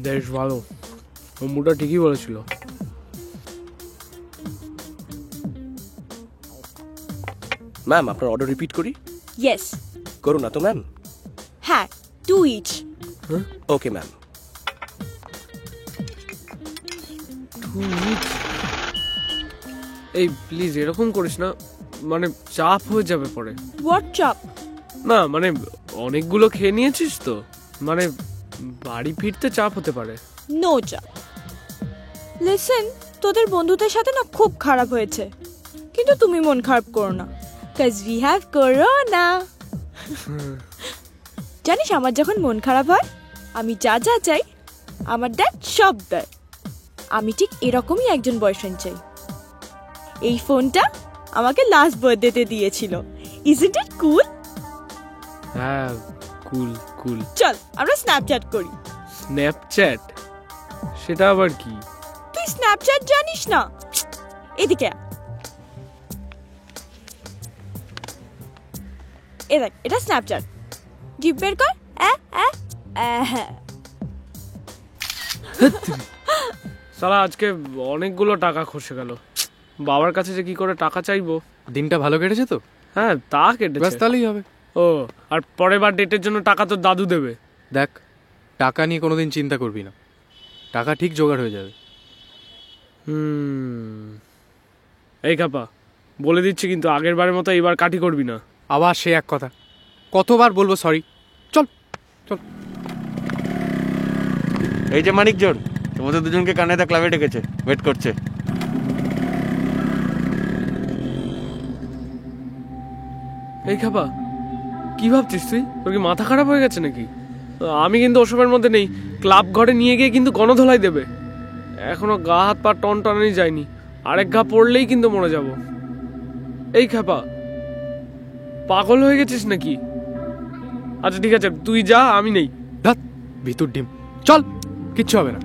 বেশ ভালো, অম্বুটা ঠিকই বলেছিল। ম্যাম, আপনার অর্ডার রিপিট করি? ইয়েস। করুন না তো ম্যাম। হ্যাঁ, 2 ইচ। Okay ma'am. এই প্লিজ এরকম করিস না, মানে চাপ হয়ে যাবে পরে। What chop? না মানে অনেকগুলো খেয়ে নিয়েছিস তো, মানে বাড়ি ফিরতে চাপ হতে পারে। No chop. লিসেন, তোদের বন্ধুদের সাথে না খুব খারাপ হয়েছে, কিন্তু তুমি মন খারাপ করো না, কাজ উই হ্যাভ করোনা। জানিস আমার যখন মন খারাপ হয় আমি যা যা চাই আমার ড্যাড সব দেয়। আমি ঠিক এরকমই একজন বয়ফ্রেন্ড চাই। এই ফোনটা আমাকে লাস্ট বার্থডেতে দিয়েছিল। ইজন্ট ইট কুল? হ্যাঁ কুল কুল। চল আমরা স্ন্যাপচ্যাট করি। স্ন্যাপচ্যাট? সেটা আবার কি? তুই স্ন্যাপচ্যাট জানিস না? এদিকে আয়। এ দেখ, এটা স্ন্যাপচ্যাট। জিভ বের কর। হ্যাঁ। সালা আজকে অনেকগুলো টাকা খসে গেল, বাবার কাছে যে কি করে টাকা চাইবো। দিনটা ভালো কেটেছে তো? হ্যাঁ তা ব্যাস কেটেছে। তাহলেই হবে। ও আর পরের বার ডেটের জন্য টাকা তো দাদু দেবে। দেখ, টাকা নিয়ে কোনোদিন চিন্তা করবি না, টাকা ঠিক জোগাড় হয়ে যাবে। এই কাপা বলে দিচ্ছি কিন্তু আগের বারের মতো এইবার কাটি করবি না। আবার সে এক কথা, কতবার বলবো সরি। চল চল। এই যে মানিকজন, তোমাদের দুজনকে কানাডা ক্লাবে ডেকেছে, ওয়েট করছে। এই কাপা কি ভাবছিস তুই? তোর কি মাথা খারাপ হয়ে গেছে নাকি? আমি কিন্তু ওসবের মধ্যে নেই। ক্লাব ঘরে নিয়ে গিয়ে কিন্তু গণধোলাই দেবে। এখনো গা হাত পা টন টনানি যায়নি, আরেক ঘা পড়লেই কিন্তু মরে যাব। এই খাপা পাগল হয়ে গেছিস নাকি? আচ্ছা ঠিক আছে তুই যা, আমি নেই। ধ্যাৎ, ভিতর ডিম। চল, কিচ্ছু হবে না।